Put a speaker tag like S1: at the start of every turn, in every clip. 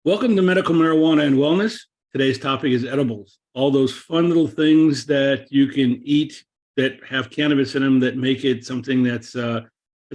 S1: Welcome to Medical Marijuana and Wellness. Today's topic is edibles. All those fun little things that you can eat that have cannabis in them that make it something that's, let's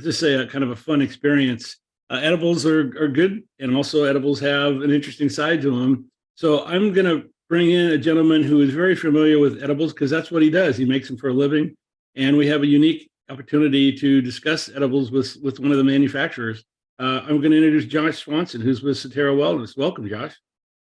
S1: just say, a kind of a fun experience. Edibles are good, and also edibles have an interesting side to them. So I'm going to bring in a gentleman who is very familiar with edibles because that's what he does. He makes them for a living, and we have a unique opportunity to discuss edibles with one of the manufacturers. I'm going to introduce Josh Swanson, who's with Cetera Wellness. Welcome, Josh.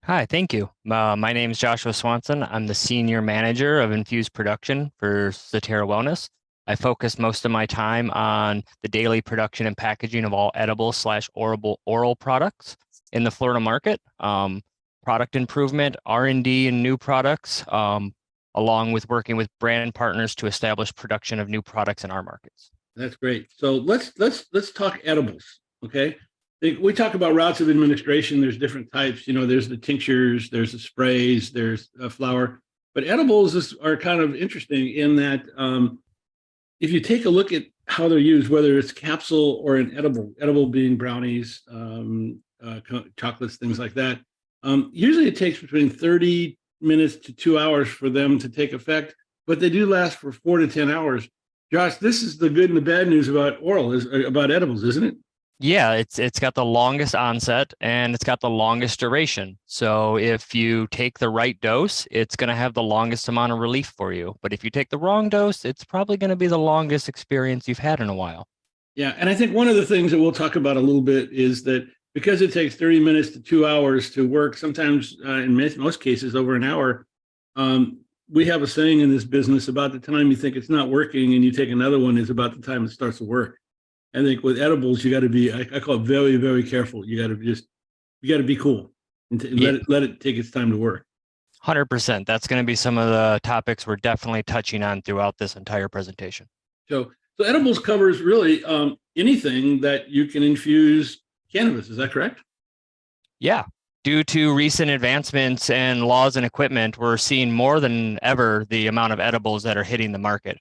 S2: Hi, thank you. My name is Joshua Swanson. I'm the Senior Manager of Infused Production for Cetera Wellness. I focus most of my time on the daily production and packaging of all edible/oral products in the Florida market, product improvement, R&D, and new products, along with working with brand partners to establish production of new products in our markets.
S1: That's great. So let's talk edibles. Okay. We talk about routes of administration. There's different types. There's the tinctures, there's the sprays, there's a flower. But edibles are kind of interesting in that if you take a look at how they're used, whether it's capsule or an edible being brownies, chocolates, things like that, usually it takes between 30 minutes to 2 hours for them to take effect, but they do last for 4 to 10 hours. Josh, this is the good and the bad news about about edibles, isn't it?
S2: Yeah, it's got the longest onset and it's got the longest duration. So if you take the right dose, it's going to have the longest amount of relief for you. But if you take the wrong dose, it's probably going to be the longest experience you've had in a while.
S1: Yeah, and I think one of the things that we'll talk about a little bit is that because it takes 30 minutes to 2 hours to work, sometimes in most cases over an hour, we have a saying in this business: about the time you think it's not working and you take another one is about the time it starts to work. I think with edibles, you got to be, I call it very, very careful. You got to be cool and
S2: Yeah,
S1: let it take its time to work.
S2: 100%. That's going to be some of the topics we're definitely touching on throughout this entire presentation.
S1: So edibles covers really anything that you can infuse cannabis. Is that correct?
S2: Yeah. Due to recent advancements and laws and equipment, we're seeing more than ever the amount of edibles that are hitting the market.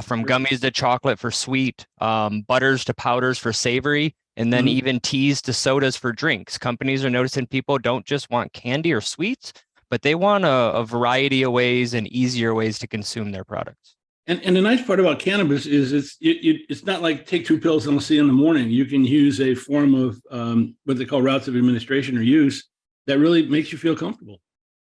S2: From
S1: Sure.
S2: gummies to chocolate for sweet, butters to powders for savory, and then
S1: Mhm.
S2: even teas to sodas for drinks. Companies are noticing people don't just want candy or sweets, but they want a variety of ways and easier ways to consume their products.
S1: And the nice part about cannabis is it's not like take two pills and I'll see you in the morning. You can use a form of what they call routes of administration or use that really makes you feel comfortable.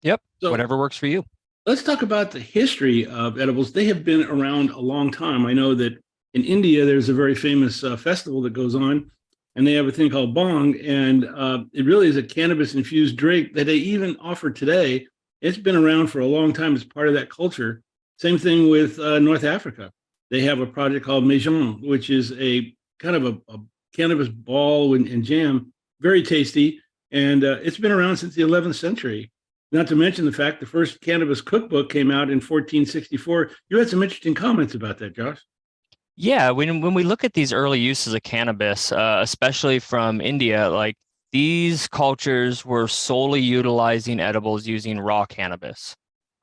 S2: Yep,
S1: So
S2: whatever works for you.
S1: let's talk about the history of edibles. They have been around a long time. I know that in India, there's a very famous festival that goes on, and they have a thing called bong, and it really is a cannabis infused drink that they even offer today. It's been around for a long time as part of that culture. Same thing with North Africa. They have a project called Mejon, which is a kind of a cannabis ball and jam, very tasty, and it's been around since the 11th century. Not to mention the fact the first cannabis cookbook came out in 1464. You had some interesting comments about that, Josh.
S2: Yeah, when we look at these early uses of cannabis, especially from India, like these cultures were solely utilizing edibles using raw cannabis.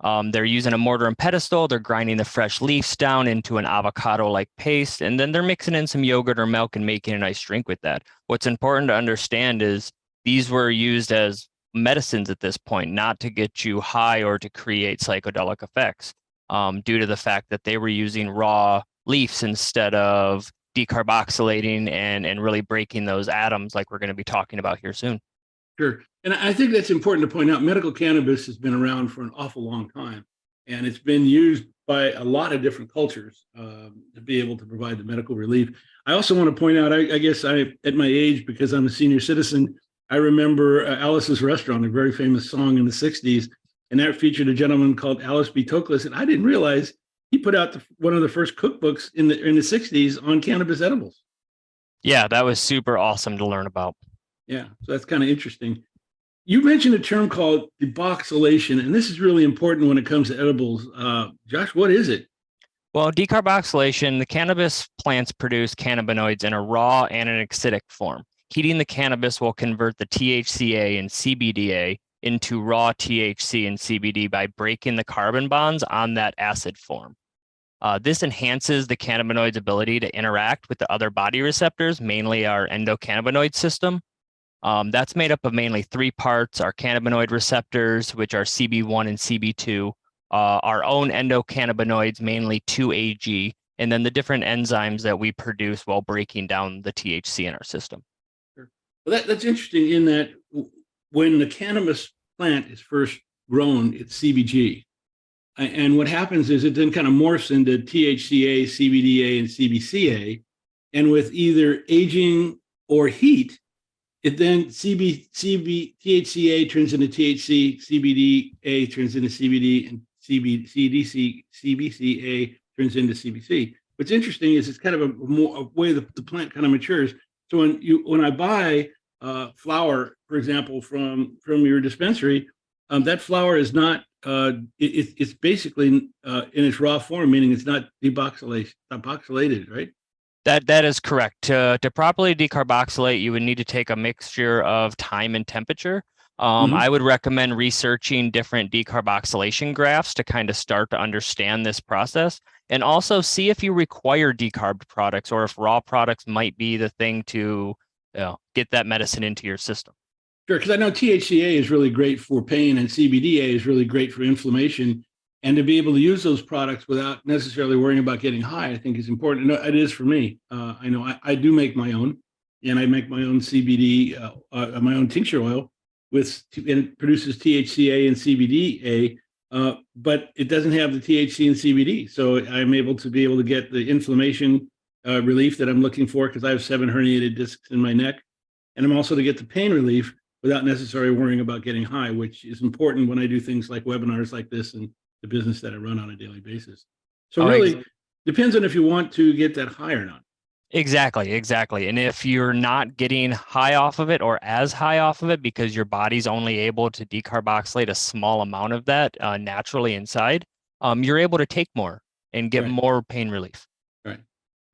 S2: They're using a mortar and pestle, they're grinding the fresh leaves down into an avocado-like paste, and then they're mixing in some yogurt or milk and making a nice drink with that. What's important to understand is these were used as medicines at this point, not to get you high or to create psychedelic effects, due to the fact that they were using raw leaves instead of decarboxylating and really breaking those atoms like we're going to be talking about here soon.
S1: Sure. And I think that's important to point out. Medical cannabis has been around for an awful long time, and it's been used by a lot of different cultures to be able to provide the medical relief. I also want to point out, I guess at my age, because I'm a senior citizen, I remember Alice's Restaurant, a very famous song in the 60s, and that featured a gentleman called Alice B. Toklas, and I didn't realize he put out one of the first cookbooks in the 60s on cannabis edibles.
S2: Yeah, that was super awesome to learn about.
S1: Yeah, so that's kind of interesting. You mentioned a term called decarboxylation, and this is really important when it comes to edibles. Josh, what is it?
S2: Well, decarboxylation, the cannabis plants produce cannabinoids in a raw and an acidic form. Heating the cannabis will convert the THCA and CBDA into raw THC and CBD by breaking the carbon bonds on that acid form. This enhances the cannabinoid's ability to interact with the other body receptors, mainly our endocannabinoid system. That's made up of mainly three parts: our cannabinoid receptors, which are CB1 and CB2, our own endocannabinoids, mainly 2-AG, and then the different enzymes that we produce while breaking down the THC in our system.
S1: Sure. Well, that's interesting in that when the cannabis plant is first grown, it's CBG. And what happens is it then kind of morphs into THCA, CBDA, and CBCA. And with either aging or heat, it then THCA turns into THC, CBDA turns into CBD, and CBCA turns into CBC. What's interesting is it's kind of a way the plant kind of matures. So when I buy flower, for example, from your dispensary, that flower is not it's basically in its raw form, meaning it's not decarboxylated, right?
S2: That is correct. To properly decarboxylate, you would need to take a mixture of time and temperature. I would recommend researching different decarboxylation graphs to kind of start to understand this process, and also see if you require decarbed products or if raw products might be the thing to get that medicine into your system.
S1: Sure, because I know THCA is really great for pain and CBDA is really great for inflammation. And to be able to use those products without necessarily worrying about getting high, I think is important. No, it is for me. I know I do make my own, and I make my own CBD, my own tincture oil, and it produces THCA and CBDA, but it doesn't have the THC and CBD. So I'm able to get the inflammation relief that I'm looking for because I have 7 herniated discs in my neck, and I'm also to get the pain relief without necessarily worrying about getting high, which is important when I do things like webinars like this and the business that I run on a daily basis. So really depends on if you want to get that high or not.
S2: Exactly. And if you're not getting high off of it or as high off of it because your body's only able to decarboxylate a small amount of that naturally inside, you're able to take more and get more pain relief.
S1: Right.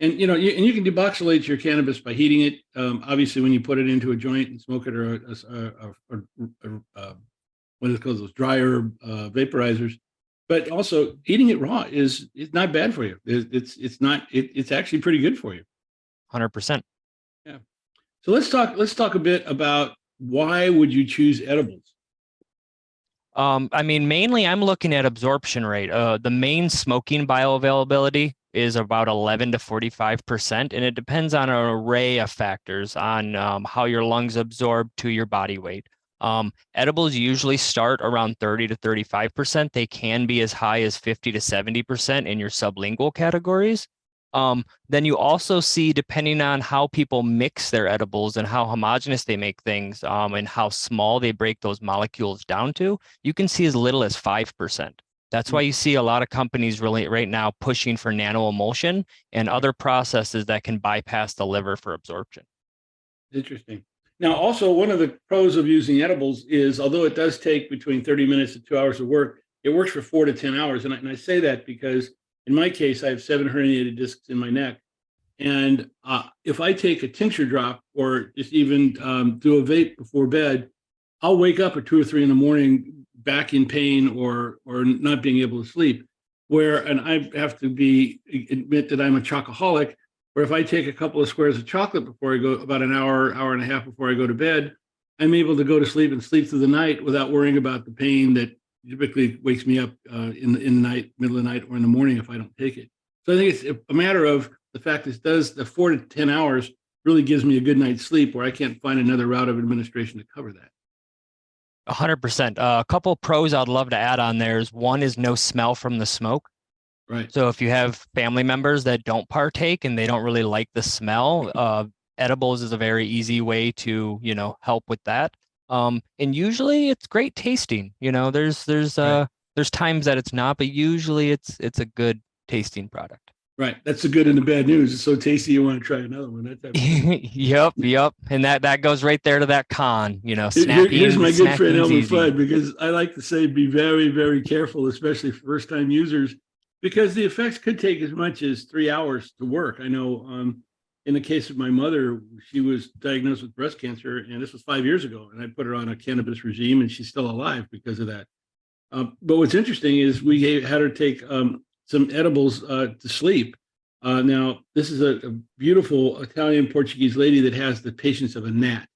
S1: And you can decarboxylate your cannabis by heating it. Obviously, when you put it into a joint and smoke it, or what is it called, those dry herb vaporizers. But also eating it raw is not bad for you. It's actually pretty good for you.
S2: 100%.
S1: Yeah. So let's talk a bit about why would you choose edibles?
S2: I mean, mainly I'm looking at absorption rate. The main smoking bioavailability is about 11 to 45%, and it depends on an array of factors on how your lungs absorb to your body weight. Edibles usually start around 30 to 35%. They can be as high as 50 to 70% in your sublingual categories. Then you also see, depending on how people mix their edibles and how homogeneous they make things, and how small they break those molecules down to, you can see as little as 5%. That's why you see a lot of companies really right now pushing for nanoemulsion and other processes that can bypass the liver for absorption.
S1: Interesting. Now, also, one of the pros of using edibles is, although it does take between 30 minutes to 2 hours of work, it works for 4 to 10 hours. And I say that because in my case, I have 7 herniated discs in my neck. And if I take a tincture drop or just even do a vape before bed, I'll wake up at 2 or 3 in the morning back in pain or not being able to sleep. And I have to admit that I'm a chocoholic, where if I take a couple of squares of chocolate before I go, about an hour and a half before I go to bed, I'm able to go to sleep and sleep through the night without worrying about the pain that typically wakes me up in the night, middle of the night, or in the morning if I don't take it. So I think it's a matter of the fact that the 4 to 10 hours really gives me a good night's sleep, where I can't find another route of administration to cover that.
S2: 100%. A couple pros I'd love to add on there is, one is no smell from the smoke.
S1: Right.
S2: So if you have family members that don't partake and they don't really like the smell, edibles is a very easy way to, help with that. And usually it's great tasting. There's times that it's not, but usually it's a good tasting product.
S1: Right. That's the good and the bad news. It's so tasty you want to try another one. That type of thing.
S2: Yep. And that goes right there to that con, snacking.
S1: Here's my good friend Elmer
S2: easy.
S1: Fudd, because I like to say be very, very careful, especially for first-time users, because the effects could take as much as 3 hours to work. I know in the case of my mother, she was diagnosed with breast cancer, and this was 5 years ago, and I put her on a cannabis regime, and she's still alive because of that. But what's interesting is we had her take some edibles to sleep. Now, this is a beautiful Italian Portuguese lady that has the patience of a gnat.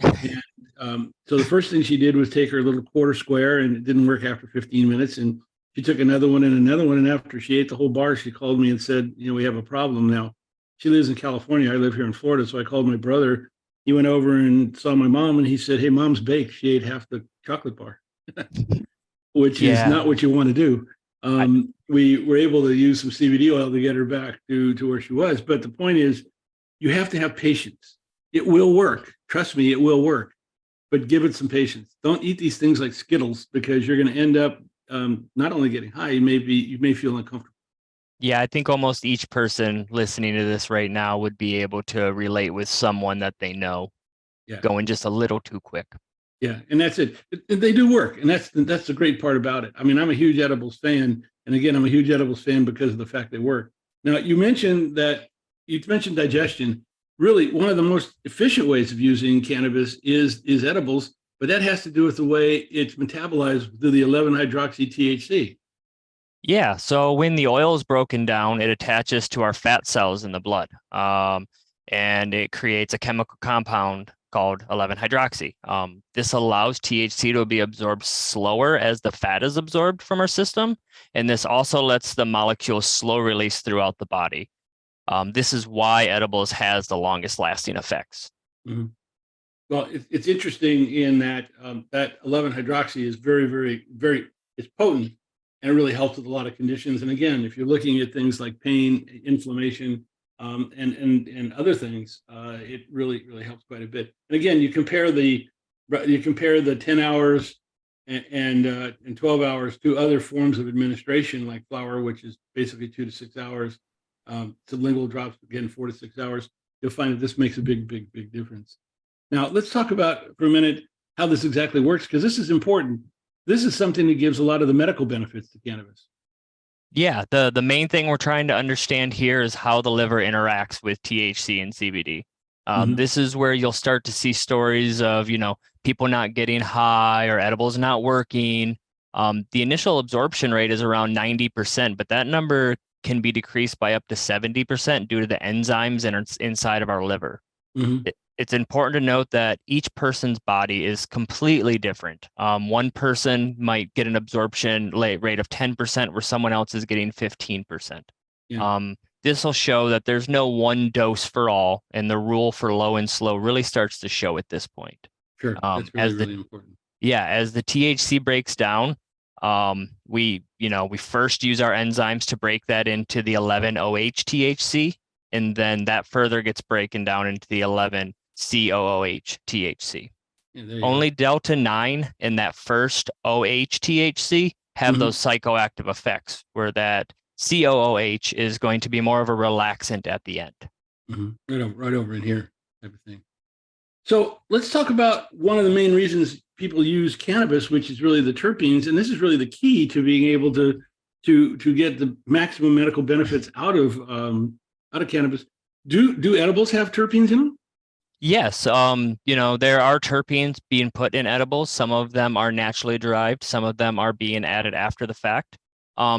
S1: And so the first thing she did was take her little quarter square, and it didn't work after 15 minutes. And she took another one and another one. And after she ate the whole bar, she called me and said, we have a problem now. She lives in California. I live here in Florida. So I called my brother. He went over and saw my mom, and he said, "Hey, mom's baked. She ate half the chocolate bar," which is
S2: Yeah.
S1: not what you want to do.
S2: I,
S1: We were able to use some CBD oil to get her back to where she was. But the point is, you have to have patience. It will work. Trust me, it will work. But give it some patience. Don't eat these things like Skittles, because you're going to end up not only getting high, you may feel uncomfortable.
S2: yeah, I think almost each person listening to this right now would be able to relate with someone that they know
S1: Yeah,
S2: going just a little too quick.
S1: yeah, and that's it. They do work, and that's the great part about it. I mean, I'm a huge edibles fan, and again, I'm a huge edibles fan because of the fact they work. Now, you mentioned digestion. Really, one of the most efficient ways of using cannabis is edibles, but that has to do with the way it's metabolized through the 11-hydroxy THC.
S2: Yeah, so when the oil is broken down, it attaches to our fat cells in the blood, and it creates a chemical compound called 11-hydroxy. This allows THC to be absorbed slower as the fat is absorbed from our system, and this also lets the molecule slow release throughout the body. This is why edibles has the longest lasting effects.
S1: Mhm. Well, it's interesting in that that 11-hydroxy is very, very, very, it's potent, and it really helps with a lot of conditions. And again, if you're looking at things like pain, inflammation, and other things, it really helps quite a bit. And again, you compare the 10 hours and 12 hours to other forms of administration like flower, which is basically 2 to 6 hours, sublingual drops, again, 4 to 6 hours. You'll find that this makes a big difference. Now, let's talk about for a minute how this exactly works, because this is important. This is something that gives a lot of the medical benefits to cannabis.
S2: Yeah, the main thing we're trying to understand here is how the liver interacts with THC and CBD.
S1: Mhm.
S2: This is where you'll start to see stories of, people not getting high or edibles not working. The initial absorption rate is around 90%, but that number can be decreased by up to 70% due to the enzymes inside of our liver.
S1: Mhm.
S2: It's important to note that each person's body is completely different. One person might get an absorption rate of 10%, where someone else is getting 15%.
S1: Yeah,
S2: This will show that there's no one dose for all, and the rule for low and slow really starts to show at this point.
S1: sure. That's
S2: As the
S1: really important.
S2: as the THC breaks down, we first use our enzymes to break that into the 11-OH THC, and then that further gets broken down into the 11-COOH THC.
S1: Yeah, there you go.
S2: Only delta 9 and that first OH THC have
S1: Mhm.
S2: those psychoactive effects, where that COOH is going to be more of a relaxant at the end.
S1: Mhm. Right over in here, type of thing. So let's talk about one of the main reasons people use cannabis, which is really the terpenes, and this is really the key to being able to get the maximum medical benefits out of cannabis. Do edibles have terpenes in them?
S2: Yes, there are terpenes being put in edibles. Some of them are naturally derived, some of them are being added after the fact.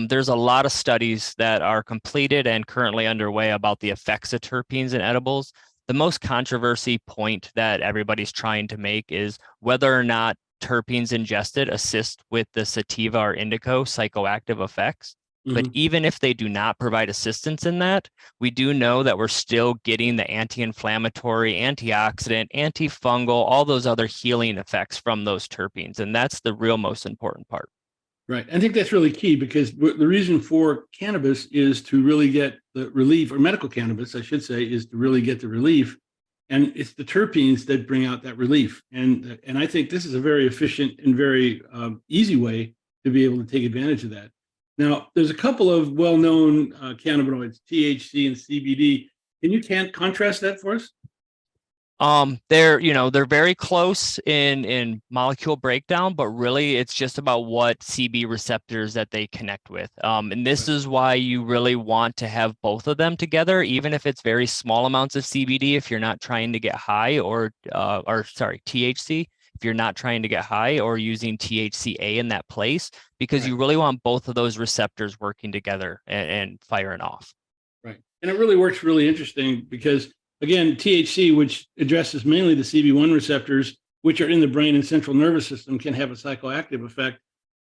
S2: There's a lot of studies that are completed and currently underway about the effects of terpenes in edibles. The most controversy point that everybody's trying to make is whether or not terpenes ingested assist with the sativa or indica psychoactive effects. But
S1: Mhm.
S2: even if they do not provide assistance in that, we do know that we're still getting the anti-inflammatory, antioxidant, antifungal, all those other healing effects from those terpenes. And that's the real most important part.
S1: Right. I think that's really key, because the reason for cannabis is to really get the relief, or medical cannabis, I should say, is to really get the relief. And it's the terpenes that bring out that relief. And I think this is a very efficient and very easy way to be able to take advantage of that. Now, there's a couple of well-known cannabinoids, THC and CBD. Can you contrast that for us?
S2: They're very close in molecule breakdown, but really it's just about what CB receptors that they connect with. And this
S1: Right.
S2: is why you really want to have both of them together, even if it's very small amounts of CBD, if you're not trying to get high, or sorry, THC, if you're not trying to get high, or using THCA in that place, because
S1: Right.
S2: you really want both of those receptors working together and firing off.
S1: Right. And it really works really interesting, because again, THC, which addresses mainly the CB1 receptors, which are in the brain and central nervous system, can have a psychoactive effect.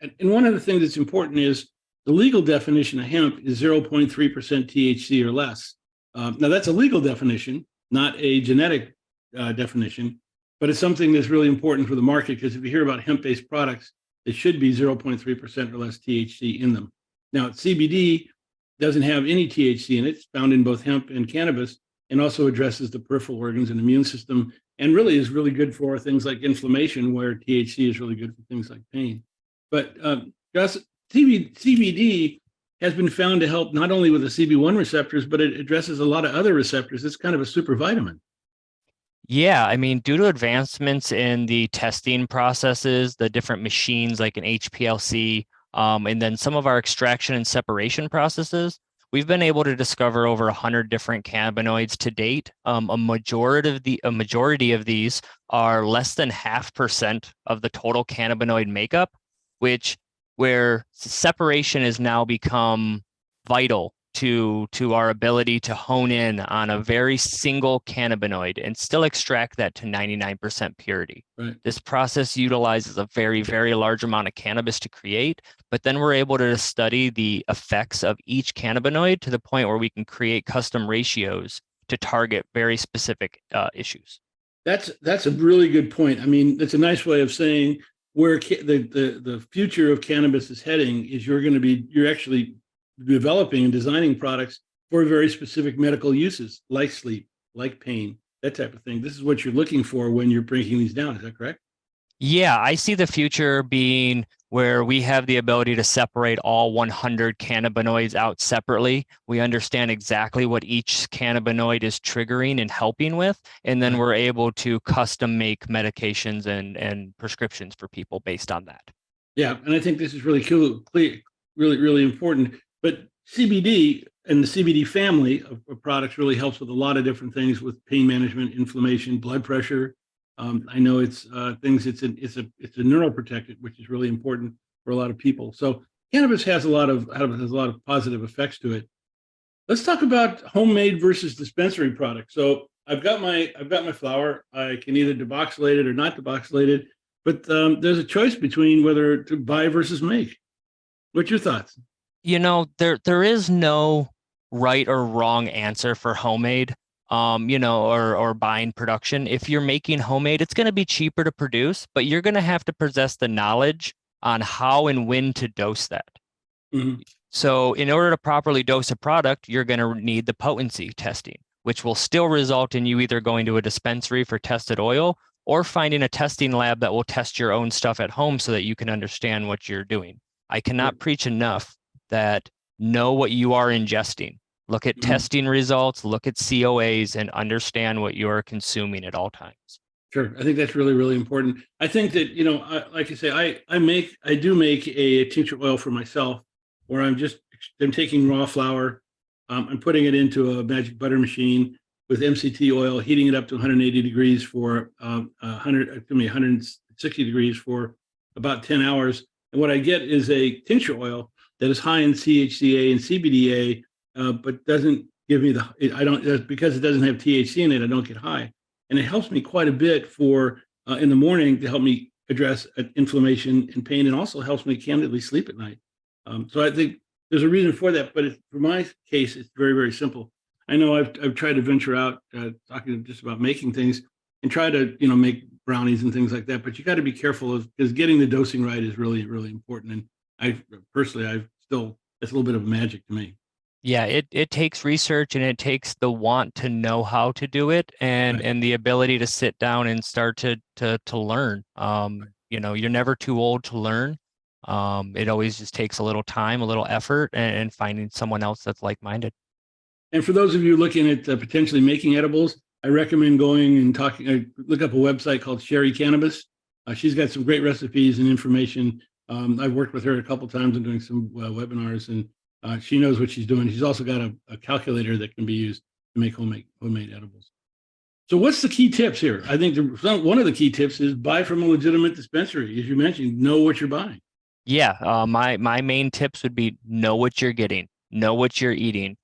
S1: And one of the things that's important is the legal definition of hemp is 0.3% THC or less. Now, that's a legal definition, not a genetic definition, but it's something that's really important for the market, because if you hear about hemp-based products, it should be 0.3% or less THC in them. Now, CBD doesn't have any THC in it. It's found in both hemp and cannabis, and also addresses the peripheral organs and immune system, and really is really good for things like inflammation, where THC is really good for things like pain. But Josh, CBD has been found to help not only with the CB1 receptors, but it addresses a lot of other receptors. It's kind of a super vitamin.
S2: Yeah, I mean, due to advancements in the testing processes, the different machines like an HPLC, and then some of our extraction and separation processes, we've been able to discover over 100 different cannabinoids to date. A majority of these are less than 0.5% of the total cannabinoid makeup, where separation has now become vital to our ability to hone in on a very single cannabinoid and still extract that to 99% purity.
S1: Right.
S2: This process utilizes a very, very large amount of cannabis to create, but then we're able to study the effects of each cannabinoid to the point where we can create custom ratios to target very specific issues.
S1: That's a really good point. I mean, that's a nice way of saying where the future of cannabis is heading is you're actually developing and designing products for very specific medical uses, like sleep, like pain, that type of thing. This is what you're looking for when you're breaking these down. Is that correct?
S2: Yeah, I see the future being where we have the ability to separate all 100 cannabinoids out separately. We understand exactly what each cannabinoid is triggering and helping with, and then we're able to custom make medications and prescriptions for people based on that.
S1: Yeah, and I think this is really cool, really important. But CBD and the CBD family of products really helps with a lot of different things, with pain management, inflammation, blood pressure. I know it's things. It's a neuroprotectant, which is really important for a lot of people. So cannabis has a lot of positive effects to it. Let's talk about homemade versus dispensary products. So I've got my flower. I can either decarboxylate it or not decarboxylate it, but there's a choice between whether to buy versus make. What's your thoughts?
S2: You know, there is no right or wrong answer for homemade, or buying production. If you're making homemade, it's going to be cheaper to produce, but you're going to have to possess the knowledge on how and when to dose that.
S1: Mm-hmm.
S2: So in order to properly dose a product, you're going to need the potency testing, which will still result in you either going to a dispensary for tested oil or finding a testing lab that will test your own stuff at home so that you can understand what you're doing. I cannot preach enough that know what you are ingesting. Look at testing results, look at COAs, and understand what you're consuming at all times.
S1: Sure. I think that's really, really important. I think that, like you say, I do make a tincture oil for myself, where I'm taking raw flour, I'm putting it into a magic butter machine with MCT oil, heating it up to 180 degrees for 160 degrees for about 10 hours. And what I get is a tincture oil that is high in CHCA and CBDA, but doesn't give me because it doesn't have THC in it, I don't get high. And it helps me quite a bit for in the morning to help me address inflammation and pain, and also helps me candidly sleep at night. So I think there's a reason for that, but for my case, it's very, very simple. I know I've tried to venture out, talking just about making things, and try to make brownies and things like that, but you got to be careful because getting the dosing right is really, really important. And it's a little bit of magic to me.
S2: Yeah, it takes research, and it takes the want to know how to do it, and the ability to sit down and start to learn. You're never too old to learn. It always just takes a little time, a little effort, and finding someone else that's like-minded.
S1: And for those of you looking at potentially making edibles, I recommend going and look up a website called Sherry Cannabis. She's got some great recipes and information. I've worked with her a couple of times and doing some webinars, and she knows what she's doing. She's also got a calculator that can be used to make homemade edibles. So what's the key tips here? I think one of the key tips is buy from a legitimate dispensary. As you mentioned, know what you're buying.
S2: Yeah, my main tips would be know what you're getting, know what you're eating.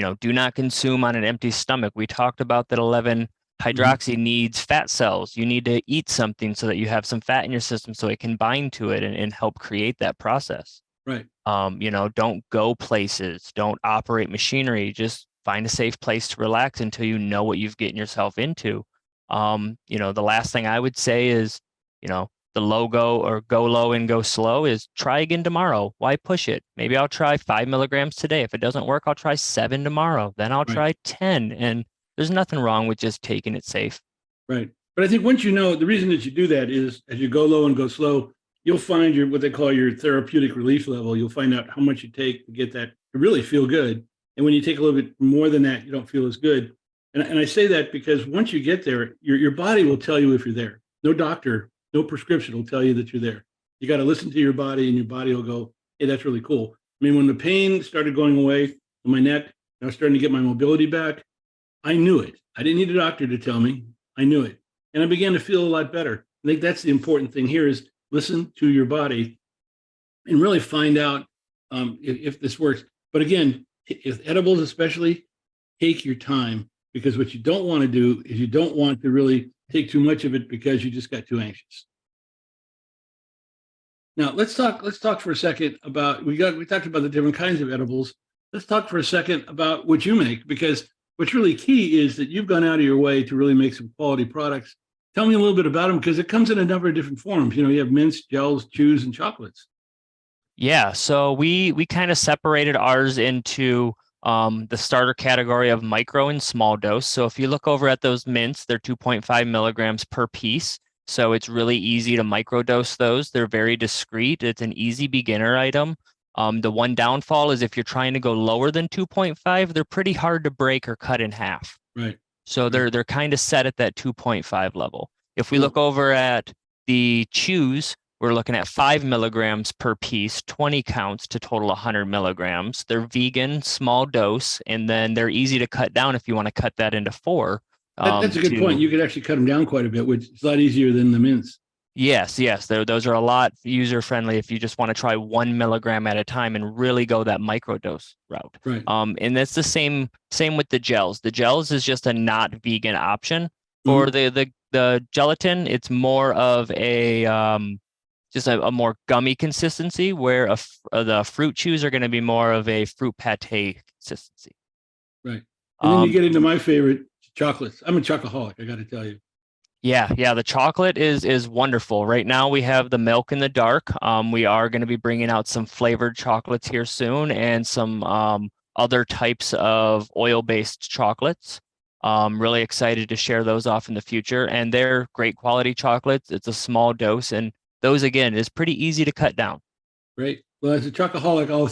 S2: do not consume on an empty stomach. We talked about that 11 hydroxy needs fat cells. You need to eat something so that you have some fat in your system so it can bind to it and help create that process.
S1: Right.
S2: Don't go places, don't operate machinery, just find a safe place to relax until you know what you've getting yourself into. The last thing I would say is, the logo or go low and go slow is try again tomorrow. Why push it? Maybe I'll try 5 milligrams today. If it doesn't work, I'll try 7 tomorrow. Then I'll try 10. And there's nothing wrong with just taking it safe.
S1: Right. But I think once you know, the reason that you do that is as you go low and go slow, you'll find what they call your therapeutic relief level. You'll find out how much you take to get that to really feel good. And when you take a little bit more than that, you don't feel as good. And I say that because once you get there, your body will tell you if you're there. No doctor, no prescription will tell you that you're there. You got to listen to your body, and your body will go, hey, that's really cool. I mean, when the pain started going away in my neck, I was starting to get my mobility back. I knew it. I didn't need a doctor to tell me. I knew it. And I began to feel a lot better. I think that's the important thing here is listen to your body and really find out if this works. But again, if edibles especially, take your time, because what you don't want to do is you don't want to really take too much of it because you just got too anxious. Now let's talk for a second about we talked about the different kinds of edibles. Let's talk for a second about what you make, because what's really key is that you've gone out of your way to really make some quality products. Tell me a little bit about them, because it comes in a number of different forms. You have mints, gels, chews, and chocolates.
S2: Yeah, so we kind of separated ours into the starter category of micro and small dose. So if you look over at those mints, they're 2.5 milligrams per piece. So it's really easy to microdose those. They're very discreet. It's an easy beginner item. The one downfall is if you're trying to go lower than 2.5, they're pretty hard to break or cut in half.
S1: Right.
S2: So they're kind of set at that 2.5 level. If we
S1: Cool.
S2: look over at the chews, we're looking at 5 milligrams per piece, 20 counts to total 100 milligrams. They're vegan, small dose, and then they're easy to cut down if you want to cut that into 4.
S1: That's a good point. You could actually cut them down quite a bit, which is a lot easier than the mints.
S2: Yes. Those are a lot user friendly if you just want to try 1 milligram at a time and really go that microdose route.
S1: Right.
S2: And that's the same with the gels. The gels is just a not vegan option. For the gelatin, it's more of a just a more gummy consistency, where the fruit chews are going to be more of a fruit pate consistency.
S1: Right. And then you get into my favorite, chocolates. I'm a chocoholic, I got to tell you.
S2: Yeah. The chocolate is wonderful. Right now we have the milk in the dark. We are going to be bringing out some flavored chocolates here soon, and some other types of oil-based chocolates. Really excited to share those off in the future, and they're great quality chocolates. It's a small dose, and those again is pretty easy to cut down.
S1: Great. Well, as a chocoholic, I'll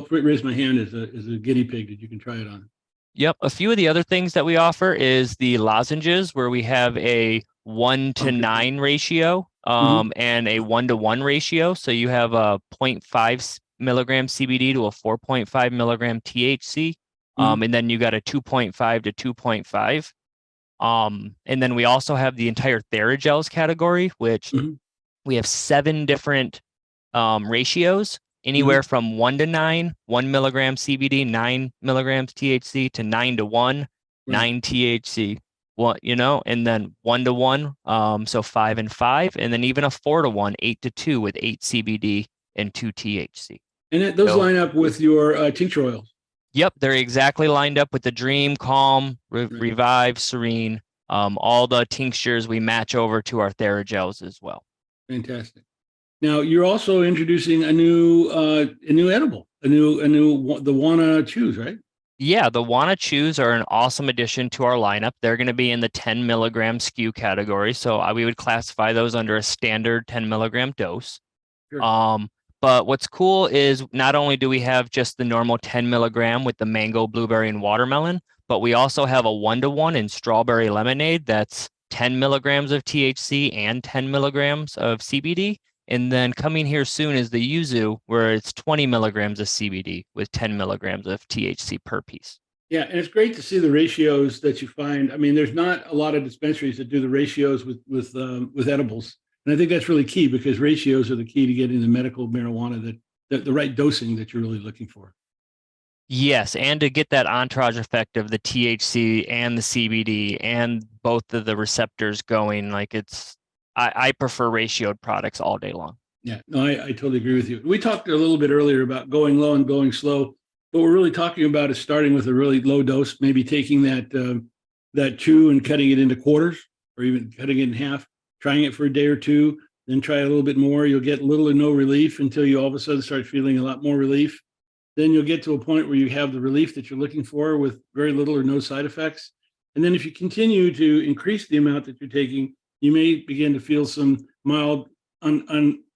S1: raise my hand as a guinea pig that you can try it on.
S2: Yep. A few of the other things that we offer is the lozenges, where we have a 1-to-9 ratio and a 1-to-1 ratio. So you have a 0.5 milligram CBD to a 4.5 milligram THC. And then you got a 2.5 to 2.5. And then we also have the entire TheraGels category, which we have 7 different ratios. Anywhere from 1-to-9, 1 milligram CBD, 9 milligrams THC, to 9-to-1, 9 THC. And then 1-to-1, so 5 and 5, and then even a 4-to-1, 8-to-2 with 8 CBD and 2 THC.
S1: And those line up with your tincture oils.
S2: Yep, they're exactly lined up with the Dream, Calm, Revive, Serene. All the tinctures we match over to our TheraGels as well.
S1: Fantastic. Now you're also introducing a new edible, the Wana chews, right?
S2: Yeah, the Wana chews are an awesome addition to our lineup. They're going to be in the 10 milligram SKU category, so we would classify those under a standard 10 milligram dose. Sure. But what's cool is not only do we have just the normal 10 milligram with the mango, blueberry, and watermelon, but we also have a 1-to-1 in strawberry lemonade that's 10 milligrams of THC and 10 milligrams of CBD. And then coming here soon is the yuzu, where it's 20 milligrams of CBD with 10 milligrams of THC per piece.
S1: Yeah, and it's great to see the ratios that you find. I mean, there's not a lot of dispensaries that do the ratios with edibles, and I think that's really key, because ratios are the key to getting the medical marijuana, that the right dosing that you're really looking for.
S2: Yes, and to get that entourage effect of the THC and the CBD and both of the receptors going, like I prefer ratioed products all day long.
S1: Yeah, no, I totally agree with you. We talked a little bit earlier about going low and going slow. What we're really talking about is starting with a really low dose, maybe taking that chew and cutting it into quarters, or even cutting it in half, trying it for a day or two, then try a little bit more. You'll get little or no relief until you all of a sudden start feeling a lot more relief. Then you'll get to a point where you have the relief that you're looking for with very little or no side effects. And then if you continue to increase the amount that you're taking, you may begin to feel some mild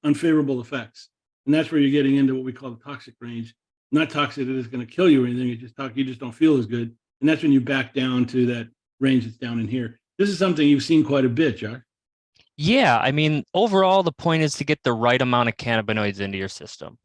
S1: unfavorable effects. And that's where you're getting into what we call the toxic range. Not toxic that it's going to kill you or anything. You just don't feel as good. And that's when you back down to that range that's down in here. This is something you've seen quite a bit, Josh.
S2: Yeah, I mean, overall, the point is to get the right amount of cannabinoids into your system.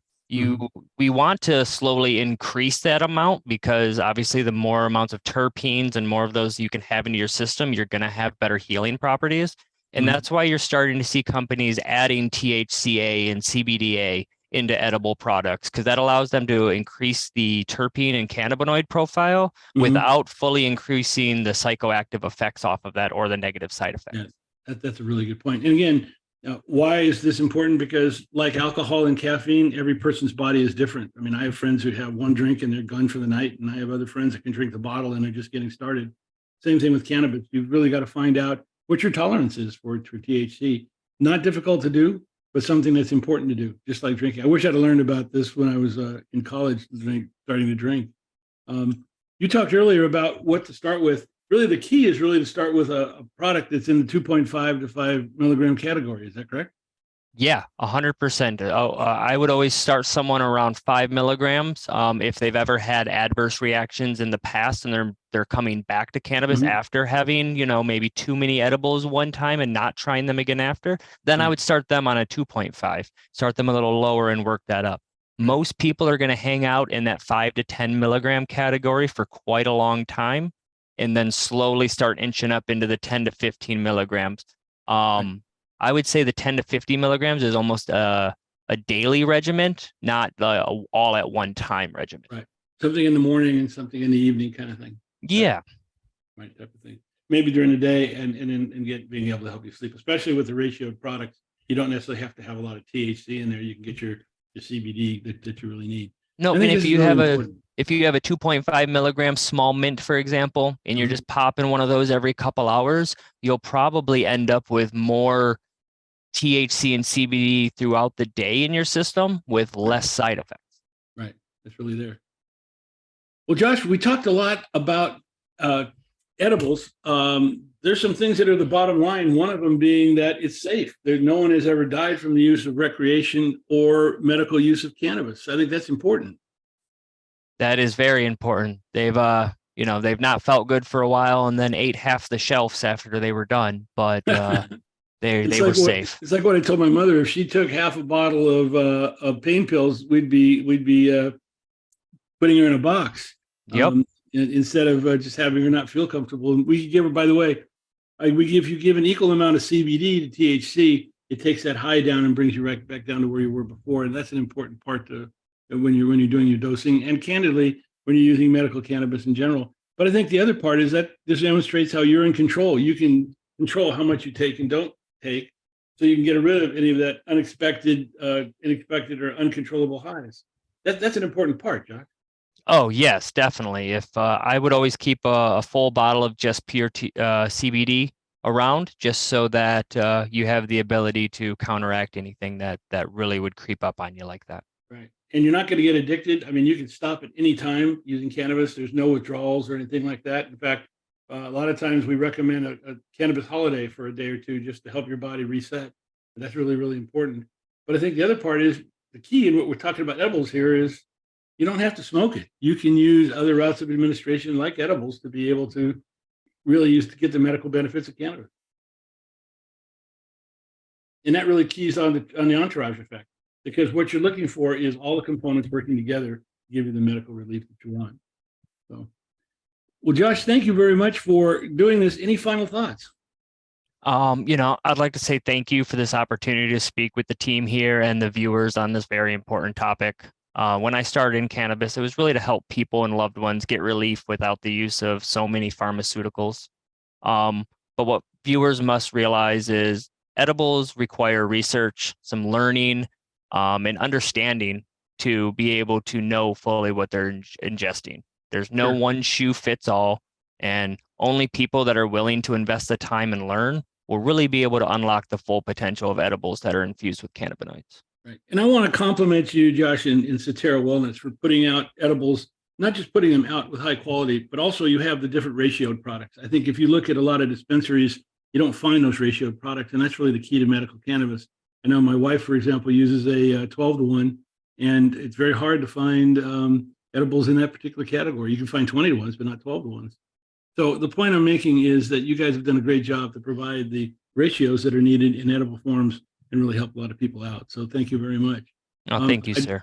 S2: We want to slowly increase that amount because obviously the more amounts of terpenes and more of those you can have into your system, you're going to have better healing properties. And that's why you're starting to see companies adding THCA and CBDA into edible products because that allows them to increase the terpene and cannabinoid profile without fully increasing the psychoactive effects off of that or the negative side effects.
S1: Yeah, that's a really good point. And again, why is this important? Because like alcohol and caffeine, every person's body is different. I mean, I have friends who have one drink and they're gone for the night, and I have other friends that can drink the bottle and they're just getting started. Same thing with cannabis. You've really got to find out what your tolerance is for THC. Not difficult to do, but something that's important to do, just like drinking. I wish I'd learned about this when I was in college, starting to drink. You talked earlier about what to start with. Really, the key is really to start with a product that's in the 2.5 to 5 milligram category. Is that correct?
S2: Yeah, 100%. I would always start someone around 5 milligrams. If they've ever had adverse reactions in the past and they're coming back to cannabis after having, maybe too many edibles one time and not trying them again after, then I would start them on a 2.5, start them a little lower and work that up. Most people are going to hang out in that 5 to 10 milligram category for quite a long time and then slowly start inching up into the 10 to 15 milligrams. I would say the 10 to 50 milligrams is almost a daily regimen, not all at one time regimen.
S1: Right. Something in the morning and something in the evening kind of thing.
S2: Yeah.
S1: Right. Type of thing. Maybe during the day and being able to help you sleep, especially with the ratioed products. You don't necessarily have to have a lot of THC in there. You can get your CBD that you really need.
S2: No, and if you have a 2.5 milligram small mint, for example, and you're just popping one of those every couple hours, you'll probably end up with more THC and CBD throughout the day in your system with less side effects.
S1: Right. That's really there. Well, Josh, we talked a lot about edibles. There's some things that are the bottom line, one of them being that it's safe. No one has ever died from the use of recreation or medical use of cannabis. I think that's important.
S2: That is very important. They've not felt good for a while and then ate half the shelves after they were done, but they were safe.
S1: It's like what I told my mother. If she took half a bottle of pain pills, we'd be putting her in a box.
S2: Yep.
S1: Instead of just having her not feel comfortable. And we could give her, by the way, if you give an equal amount of CBD to THC, it takes that high down and brings you right back down to where you were before. And that's an important part when you're doing your dosing, and candidly, when you're using medical cannabis in general. But I think the other part is that this demonstrates how you're in control. You can control how much you take and don't take, so you can get rid of any of that unexpected or uncontrollable highs. That's an important part, Josh.
S2: Oh, yes, definitely. If I would always keep a full bottle of just pure CBD around, just so that you have the ability to counteract anything that really would creep up on you like that.
S1: Right. And you're not going to get addicted. I mean, you can stop at any time using cannabis. There's no withdrawals or anything like that. In fact, a lot of times we recommend a cannabis holiday for a day or two just to help your body reset. And that's really, really important. But I think the other part is the key in what we're talking about edibles here is you don't have to smoke it. You can use other routes of administration like edibles to be able to really get the medical benefits of cannabis. And that really keys on the entourage effect, because what you're looking for is all the components working together to give you the medical relief that you want. So, well, Josh, thank you very much for doing this. Any final thoughts?
S2: I'd like to say thank you for this opportunity to speak with the team here and the viewers on this very important topic. When I started in cannabis, it was really to help people and loved ones get relief without the use of so many pharmaceuticals. But what viewers must realize is edibles require research, some learning, and understanding to be able to know fully what they're ingesting. There's no
S1: Sure.
S2: one shoe fits all, and only people that are willing to invest the time and learn will really be able to unlock the full potential of edibles that are infused with cannabinoids.
S1: Right. And I want to compliment you, Josh, in Cetera Wellness for putting out edibles, not just putting them out with high quality, but also you have the different ratioed products. I think if you look at a lot of dispensaries, you don't find those ratioed products, and that's really the key to medical cannabis. I know my wife, for example, uses a 12 to 1, and it's very hard to find edibles in that particular category. You can find 20 to 1s, but not 12 to 1s. So the point I'm making is that you guys have done a great job to provide the ratios that are needed in edible forms and really help a lot of people out. So thank you very much.
S2: Oh, thank you, sir.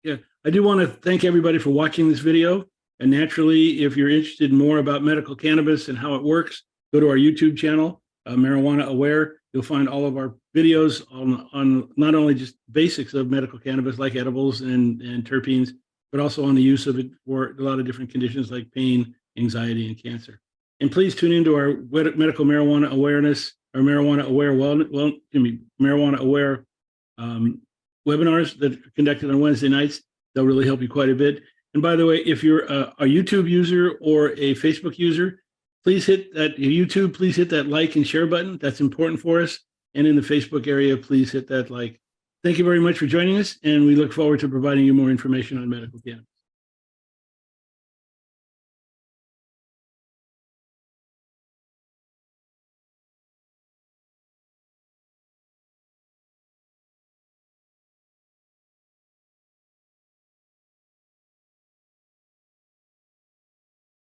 S1: Yeah, I do want to thank everybody for watching this video. And naturally, if you're interested in more about medical cannabis and how it works, go to our YouTube channel, Marijuana Aware. You'll find all of our videos on not only just basics of medical cannabis like edibles and terpenes, but also on the use of it for a lot of different conditions like pain, anxiety, and cancer. And please tune into our medical marijuana awareness or marijuana aware marijuana aware webinars that are conducted on Wednesday nights. They'll really help you quite a bit. And by the way, if you're a YouTube user or a Facebook user, please hit that YouTube, please hit that like and share button. That's important for us. And in the Facebook area, please hit that like. Thank you very much for joining us. And we look forward to providing you more information on medical cannabis.